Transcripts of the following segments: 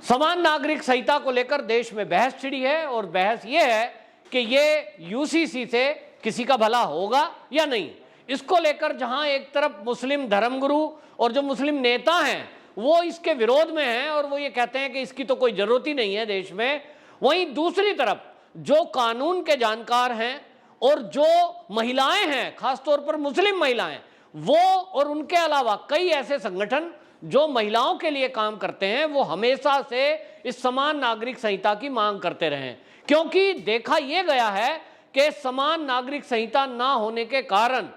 समान नागरिक संहिता को लेकर देश में बहस छिड़ी है और बहस यह है कि ये यूसीसी से किसी का भला होगा या नहीं। इसको लेकर जहां एक तरफ मुस्लिम धर्मगुरु और जो मुस्लिम नेता हैं वो इसके विरोध में हैं और वो ये कहते हैं कि इसकी तो कोई जरूरत ही नहीं है देश में, वहीं दूसरी तरफ जो कानून के जानकार हैं और जो महिलाएं हैं, खासतौर पर मुस्लिम महिलाएं, वो और उनके अलावा कई ऐसे संगठन जो महिलाओं के लिए काम करते हैं, वो हमेशा से इस समान नागरिक संहिता की मांग करते रहे। क्योंकि देखा यह गया है कि समान नागरिक संहिता ना होने के कारण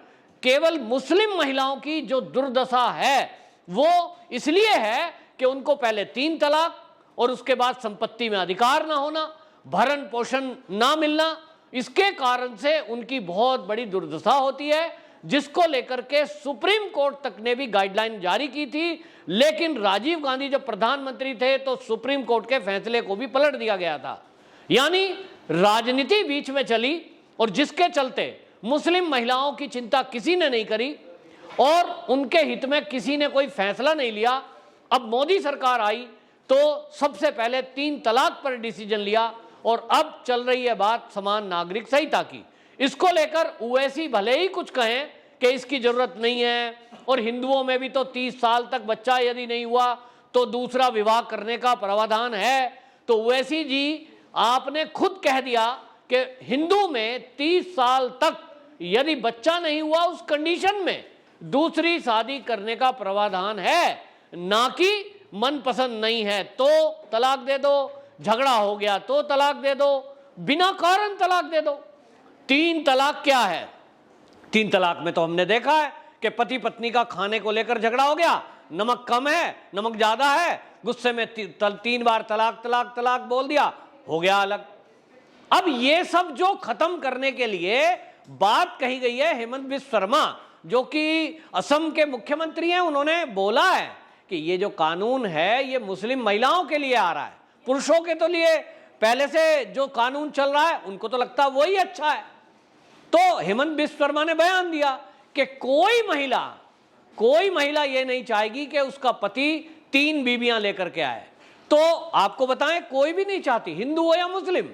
केवल मुस्लिम महिलाओं की जो दुर्दशा है वो इसलिए है कि उनको पहले 3 तलाक और उसके बाद संपत्ति में अधिकार ना होना, भरण पोषण ना मिलना, इसके कारण से उनकी बहुत बड़ी दुर्दशा होती है, जिसको लेकर के सुप्रीम कोर्ट तक ने भी गाइडलाइन जारी की थी। लेकिन राजीव गांधी जब प्रधानमंत्री थे तो सुप्रीम कोर्ट के फैसले को भी पलट दिया गया था। यानी राजनीति बीच में चली और जिसके चलते मुस्लिम महिलाओं की चिंता किसी ने नहीं करी और उनके हित में किसी ने कोई फैसला नहीं लिया। अब मोदी सरकार आई तो सबसे पहले 3 तलाक पर डिसीजन लिया और अब चल रही है बात समान नागरिक संहिता की। इसको लेकर ओवैसी भले ही कुछ कहें कि इसकी जरूरत नहीं है और हिंदुओं में भी तो 30 साल तक बच्चा यदि नहीं हुआ तो दूसरा विवाह करने का प्रावधान है, तो ओवैसी जी आपने खुद कह दिया कि हिंदू में 30 साल तक यदि बच्चा नहीं हुआ उस कंडीशन में दूसरी शादी करने का प्रावधान है, ना कि मनपसंद नहीं है तो तलाक दे दो, झगड़ा हो गया तो तलाक दे दो, बिना कारण तलाक दे दो। 3 तलाक क्या है? 3 तलाक में तो हमने देखा है कि पति पत्नी का खाने को लेकर झगड़ा हो गया, नमक कम है, नमक ज्यादा है, गुस्से में 3 बार तलाक तलाक तलाक बोल दिया, हो गया अलग। अब ये सब जो खत्म करने के लिए बात कही गई है, हेमंत बिस्व शर्मा जो कि असम के मुख्यमंत्री हैं, उन्होंने बोला है कि ये जो कानून है ये मुस्लिम महिलाओं के लिए आ रहा है, पुरुषों के तो लिए पहले से जो कानून चल रहा है उनको तो लगता है वही अच्छा है। तो हेमंत बिस्व शर्मा ने बयान दिया कि कोई महिला ये नहीं चाहेगी कि उसका पति 3 बीवियां लेकर के आए। तो आपको बताएं, कोई भी नहीं चाहती, हिंदू हो या मुस्लिम,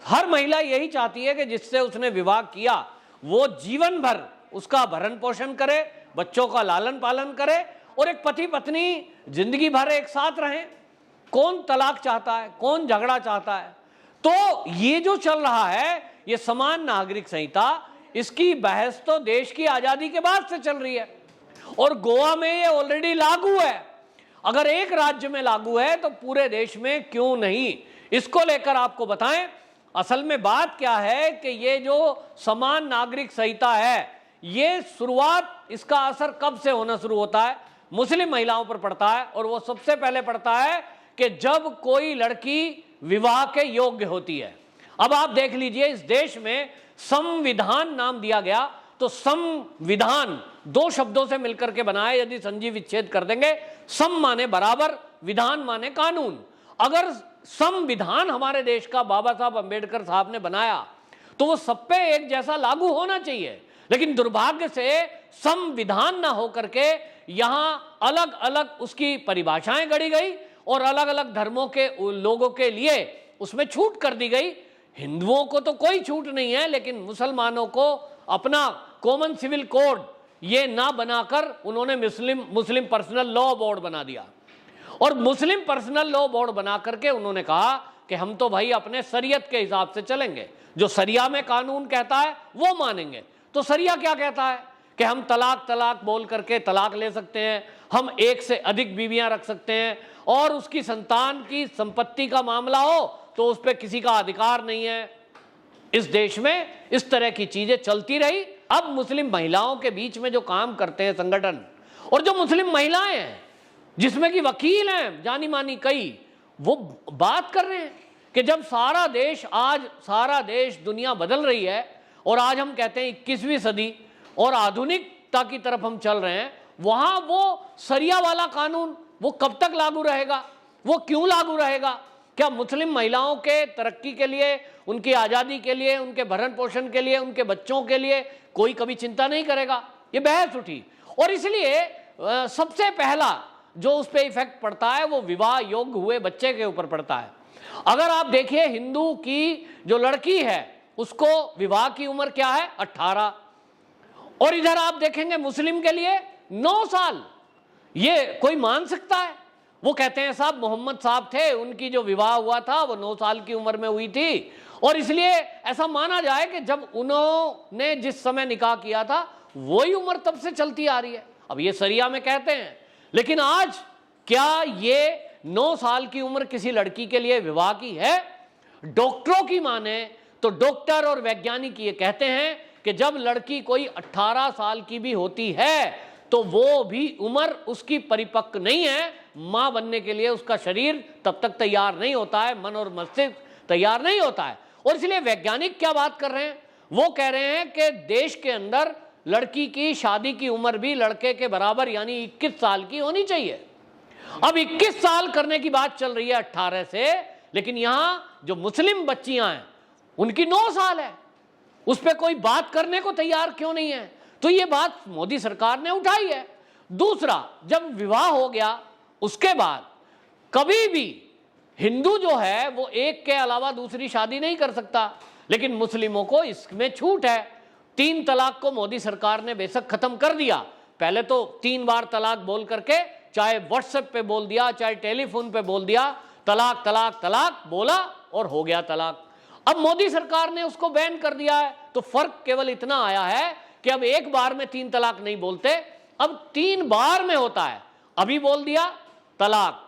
हर महिला यही चाहती है कि जिससे उसने विवाह किया वो जीवन भर उसका भरण पोषण करे, बच्चों का लालन पालन करे और एक पति पत्नी जिंदगी भर एक साथ रहें। कौन तलाक चाहता है, कौन झगड़ा चाहता है? तो ये जो चल रहा है ये समान नागरिक संहिता, इसकी बहस तो देश की आजादी के बाद से चल रही है और गोवा में ये ऑलरेडी लागू है। अगर एक राज्य में लागू है तो पूरे देश में क्यों नहीं? इसको लेकर आपको बताएं, असल में बात क्या है कि ये जो समान नागरिक संहिता है ये शुरुआत, इसका असर कब से होना शुरू होता है? मुस्लिम महिलाओं पर पड़ता है और वो सबसे पहले पड़ता है कि जब कोई लड़की विवाह के योग्य होती है। अब आप देख लीजिए, इस देश में संविधान नाम दिया गया तो संविधान 2 शब्दों से मिलकर के बना है। यदि संधि विच्छेद कर देंगे, सम माने बराबर, विधान माने कानून। अगर संविधान हमारे देश का बाबा साहब अंबेडकर साहब ने बनाया तो वो सब पे एक जैसा लागू होना चाहिए, लेकिन दुर्भाग्य से संविधान ना होकर के यहां अलग अलग उसकी परिभाषाएं गढ़ी गई और अलग अलग धर्मों के लोगों के लिए उसमें छूट कर दी गई। हिंदुओं को तो कोई छूट नहीं है, लेकिन मुसलमानों को अपना कॉमन सिविल कोड ये ना बनाकर उन्होंने मुस्लिम पर्सनल लॉ बोर्ड बना दिया और मुस्लिम पर्सनल लॉ बोर्ड बना करके उन्होंने कहा कि हम तो भाई अपने शरीयत के हिसाब से चलेंगे, जो शरिया में कानून कहता है वो मानेंगे। तो शरिया क्या कहता है कि हम तलाक बोल करके तलाक ले सकते हैं, हम 1 से अधिक बीवियां रख सकते हैं और उसकी संतान की संपत्ति का मामला हो तो उस पर किसी का अधिकार नहीं है। इस देश में इस तरह की चीजें चलती रही। अब मुस्लिम महिलाओं के बीच में जो काम करते हैं संगठन और जो मुस्लिम महिलाएं हैं जिसमें कि वकील हैं जानी मानी कई, वो बात कर रहे हैं कि जब सारा देश दुनिया बदल रही है और आज हम कहते हैं 21वीं सदी और आधुनिकता की तरफ हम चल रहे हैं, वहां वो शरिया वाला कानून वो कब तक लागू रहेगा? वो क्यों लागू रहेगा? क्या मुस्लिम महिलाओं के तरक्की के लिए, उनकी आजादी के लिए, उनके भरण पोषण के लिए, उनके बच्चों के लिए कोई कभी चिंता नहीं करेगा? ये बहस उठी और इसलिए सबसे पहला जो उस पर इफेक्ट पड़ता है वो विवाह योग्य हुए बच्चे के ऊपर पड़ता है। अगर आप देखिए हिंदू की जो लड़की है उसको विवाह की उम्र क्या है, 18, और इधर आप देखेंगे मुस्लिम के लिए 9 साल। ये कोई मान सकता है? वो कहते हैं साहब मोहम्मद साहब थे, उनकी जो विवाह हुआ था वो 9 साल की उम्र में हुई थी, और इसलिए ऐसा माना जाए कि जब उन्होंने जिस समय निकाह किया था वही उम्र तब से चलती आ रही है। अब ये शरिया में कहते हैं, लेकिन आज क्या ये 9 साल की उम्र किसी लड़की के लिए विवाह की है? डॉक्टरों की माने तो डॉक्टर और वैज्ञानिक ये कहते हैं कि जब लड़की कोई 18 साल की भी होती है तो वो भी उम्र उसकी परिपक्व नहीं है, मां बनने के लिए उसका शरीर तब तक तैयार नहीं होता है, मन और मस्तिष्क तैयार नहीं होता है। और इसलिए वैज्ञानिक क्या बात कर रहे हैं, वो कह रहे हैं कि देश के अंदर लड़की की शादी की उम्र भी लड़के के बराबर यानी 21 साल की होनी चाहिए। अब 21 साल करने की बात चल रही है 18 से, लेकिन यहां जो मुस्लिम बच्चियां हैं उनकी 9 साल है, उस पर कोई बात करने को तैयार क्यों नहीं है? तो ये बात मोदी सरकार ने उठाई है। दूसरा, जब विवाह हो गया उसके बाद कभी भी हिंदू जो है वो एक के अलावा दूसरी शादी नहीं कर सकता, लेकिन मुस्लिमों को इसमें छूट है। 3 तलाक को मोदी सरकार ने बेशक खत्म कर दिया, पहले तो 3 बार तलाक बोल करके, चाहे व्हाट्सएप पे बोल दिया चाहे टेलीफोन पे बोल दिया, तलाक तलाक तलाक बोला और हो गया तलाक। अब मोदी सरकार ने उसको बैन कर दिया है, तो फर्क केवल इतना आया है कि अब एक बार में 3 तलाक नहीं बोलते, अब 3 बार में होता है। अभी बोल दिया तलाक,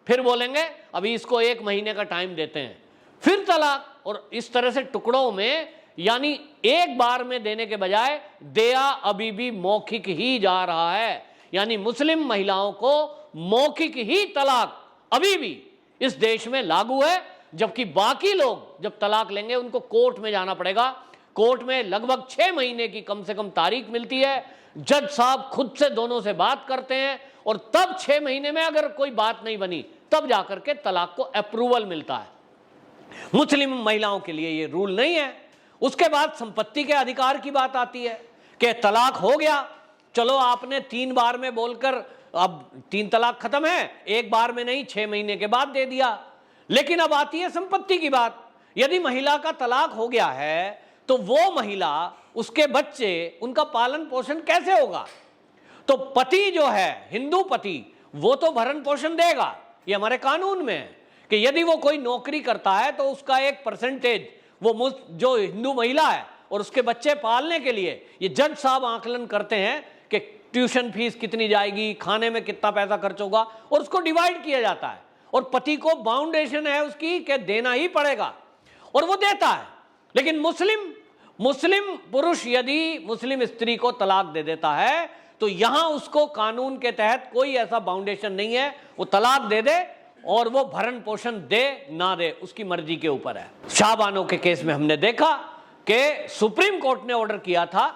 फिर बोलेंगे अभी इसको 1 महीने का टाइम देते हैं, फिर तलाक, और इस तरह से टुकड़ों में, यानी एक बार में देने के बजाय दिया अभी भी मौखिक ही जा रहा है। यानी मुस्लिम महिलाओं को मौखिक ही तलाक अभी भी इस देश में लागू है, जबकि बाकी लोग जब तलाक लेंगे उनको कोर्ट में जाना पड़ेगा। कोर्ट में लगभग 6 महीने की कम से कम तारीख मिलती है, जज साहब खुद से दोनों से बात करते हैं, और तब 6 महीने में अगर कोई बात नहीं बनी तब जाकर के तलाक को अप्रूवल मिलता है। मुस्लिम महिलाओं के लिए ये रूल नहीं है। उसके बाद संपत्ति के अधिकार की बात आती है कि तलाक हो गया, चलो आपने 3 बार में बोलकर अब 3 तलाक खत्म है, एक बार में नहीं 6 महीने के बाद दे दिया। लेकिन अब आती है संपत्ति की बात। यदि महिला का तलाक हो गया है तो वो महिला, उसके बच्चे, उनका पालन पोषण कैसे होगा? तो पति जो है, हिंदू पति, वो तो भरण पोषण देगा, ये हमारे कानून में है कि यदि वो कोई नौकरी करता है तो उसका एक परसेंटेज वो जो हिंदू महिला है और उसके बच्चे पालने के लिए ये जज साहब आकलन करते हैं कि ट्यूशन फीस कितनी जाएगी, खाने में कितना पैसा खर्च होगा, और उसको डिवाइड किया जाता है, और पति को बाउंडेशन है उसकी कि देना ही पड़ेगा, और वो देता है। लेकिन मुस्लिम पुरुष यदि मुस्लिम स्त्री को तलाक दे देता है तो यहां उसको कानून के तहत कोई ऐसा बाउंडेशन नहीं है, वो तलाक दे दे और वो भरण पोषण दे ना दे उसकी मर्जी के ऊपर है। शाहबानो के केस में हमने देखा कि सुप्रीम कोर्ट ने ऑर्डर किया था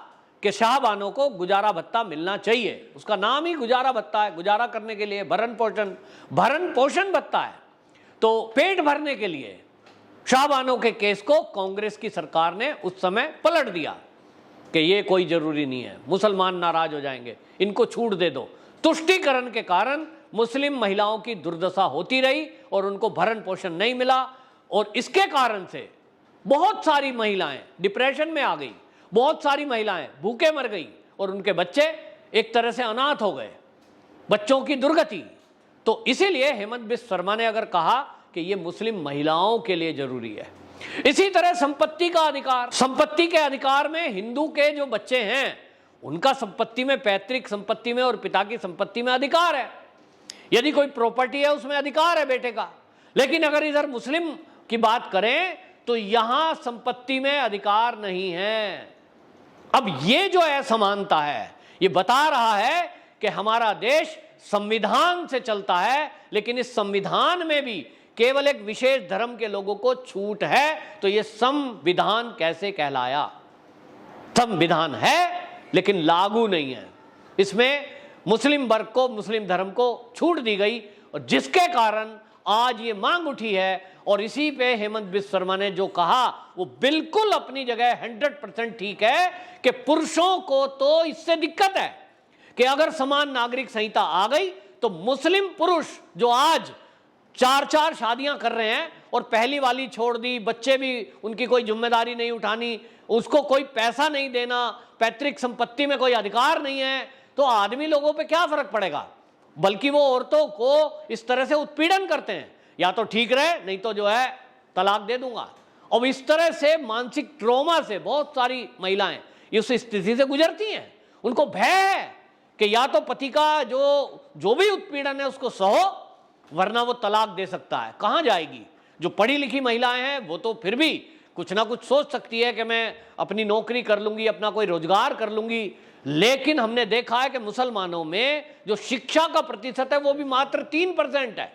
कि शाहबानो को गुजारा भत्ता मिलना चाहिए, उसका नाम ही गुजारा भत्ता है, गुजारा करने के लिए, भरण पोषण भत्ता है, तो पेट भरने के लिए। शाहबानो के केस को कांग्रेस की सरकार ने उस समय पलट दिया कि ये कोई जरूरी नहीं है, मुसलमान नाराज हो जाएंगे, इनको छूट दे दो। तुष्टीकरण के कारण मुस्लिम महिलाओं की दुर्दशा होती रही और उनको भरण पोषण नहीं मिला, और इसके कारण से बहुत सारी महिलाएं डिप्रेशन में आ गई, बहुत सारी महिलाएं भूखे मर गई, और उनके बच्चे एक तरह से अनाथ हो गए, बच्चों की दुर्गति। तो इसीलिए हेमंत बिस्व शर्मा ने अगर कहा कि ये मुस्लिम महिलाओं के लिए जरूरी है। इसी तरह संपत्ति का अधिकार, संपत्ति के अधिकार में हिंदू के जो बच्चे हैं उनका संपत्ति में, पैतृक संपत्ति में और पिता की संपत्ति में अधिकार है। यदि कोई प्रॉपर्टी है उसमें अधिकार है बेटे का। लेकिन अगर इधर मुस्लिम की बात करें तो यहां संपत्ति में अधिकार नहीं है। अब ये जो असमानता है ये बता रहा है कि हमारा देश संविधान से चलता है, लेकिन इस संविधान में भी केवल एक विशेष धर्म के लोगों को छूट है, तो ये संविधान कैसे कहलाया? संविधान है लेकिन लागू नहीं है, इसमें मुस्लिम वर्ग को, मुस्लिम धर्म को छूट दी गई, और जिसके कारण आज ये मांग उठी है। और इसी पे हेमंत बिस्व शर्मा ने जो कहा वो बिल्कुल अपनी जगह 100% ठीक है कि पुरुषों को तो इससे दिक्कत है कि अगर समान नागरिक संहिता आ गई तो मुस्लिम पुरुष जो आज 4-4 शादियां कर रहे हैं और पहली वाली छोड़ दी, बच्चे भी उनकी कोई जिम्मेदारी नहीं उठानी, उसको कोई पैसा नहीं देना, पैतृक संपत्ति में कोई अधिकार नहीं है, तो आदमी लोगों पे क्या फर्क पड़ेगा? बल्कि वो औरतों को इस तरह से उत्पीड़न करते हैं, या तो ठीक रहे नहीं तो जो है तलाक दे दूंगा। और इस तरह से मानसिक ट्रॉमा से बहुत सारी महिलाएं इस स्थिति से गुजरती हैं। उनको भय है कि या तो पति का जो भी उत्पीड़न है उसको सहो, वरना वो तलाक दे सकता है। कहां जाएगी? जो पढ़ी लिखी महिलाएं हैं वो तो फिर भी कुछ ना कुछ सोच सकती है कि मैं अपनी नौकरी कर लूंगी, अपना कोई रोजगार कर लूंगी। लेकिन हमने देखा है कि मुसलमानों में जो शिक्षा का प्रतिशत है वो भी मात्र 3% है।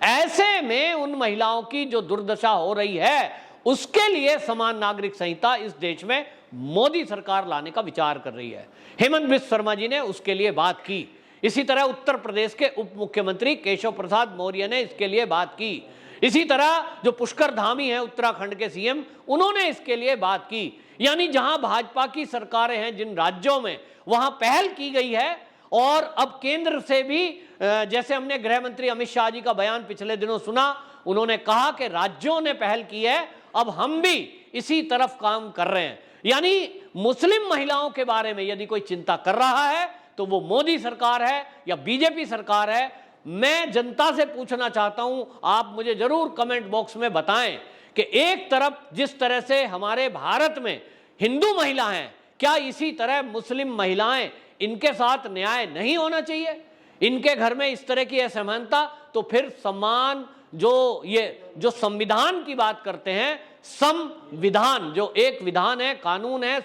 ऐसे में उन महिलाओं की जो दुर्दशा हो रही है उसके लिए समान नागरिक संहिता इस देश में मोदी सरकार लाने का विचार कर रही है। हेमंत बिश्व शर्मा जी ने उसके लिए बात की। इसी तरह उत्तर प्रदेश के उप मुख्यमंत्री केशव प्रसाद मौर्य ने इसके लिए बात की। इसी तरह जो पुष्कर धामी है उत्तराखंड के सीएम, उन्होंने इसके लिए बात की। यानी जहां भाजपा की सरकारें हैं जिन राज्यों में, वहां पहल की गई है। और अब केंद्र से भी, जैसे हमने गृह मंत्री अमित शाह जी का बयान पिछले दिनों सुना, उन्होंने कहा कि राज्यों ने पहल की है, अब हम भी इसी तरफ काम कर रहे हैं। यानी मुस्लिम महिलाओं के बारे में यदि कोई चिंता कर रहा है तो वो मोदी सरकार है या बीजेपी सरकार है। मैं जनता से पूछना चाहता हूं, आप मुझे जरूर कमेंट बॉक्स में बताएं कि एक तरफ जिस तरह से हमारे भारत में हिंदू महिला हैं, क्या इसी तरह मुस्लिम महिलाएं, इनके साथ न्याय नहीं होना चाहिए? इनके घर में इस तरह की असमानता, तो फिर समान जो संविधान की बात करते हैं, संविधान जो एक विधान है, कानून है,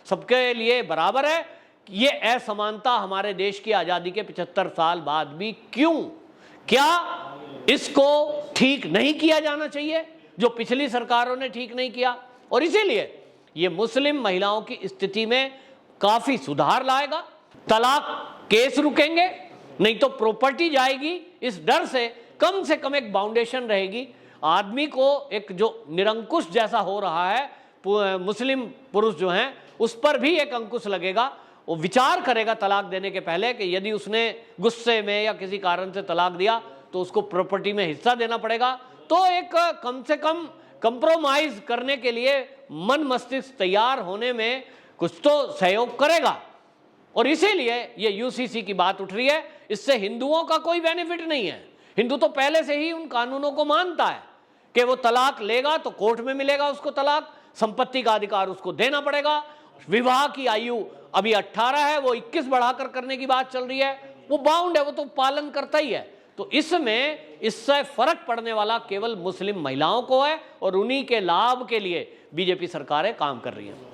सबके लिए बराबर है, ये असमानता हमारे देश की आजादी के 75 साल बाद भी क्यों? क्या इसको ठीक नहीं किया जाना चाहिए जो पिछली सरकारों ने ठीक नहीं किया? और इसीलिए ये मुस्लिम महिलाओं की स्थिति में काफी सुधार लाएगा। तलाक केस रुकेंगे, नहीं तो प्रॉपर्टी जाएगी। इस डर से कम एक बाउंडेशन रहेगी। आदमी को एक जो निरंकुश जैसा हो रहा है, मुस्लिम पुरुष जो हैं, उस पर भी एक अंकुश लगेगा। वो विचार करेगा तलाक देने के पहले कि यदि उसने गुस्से में या किसी कारण से तलाक दिया तो उसको प्रॉपर्टी में हिस्सा देना पड़ेगा। तो एक कम से कम कंप्रोमाइज करने के लिए मन मस्तिष्क तैयार होने में कुछ तो सहयोग करेगा। और इसीलिए ये यूसीसी की बात उठ रही है। इससे हिंदुओं का कोई बेनिफिट नहीं है। हिंदू तो पहले से ही उन कानूनों को मानता है कि वो तलाक लेगा तो कोर्ट में मिलेगा उसको तलाक, संपत्ति का अधिकार उसको देना पड़ेगा। विवाह की आयु अभी 18 है, वो 21 बढ़ाकर करने की बात चल रही है। वो बाउंड है, वो तो पालन करता ही है। तो इससे फर्क पड़ने वाला केवल मुस्लिम महिलाओं को है और उन्हीं के लाभ के लिए बीजेपी सरकारें काम कर रही हैं।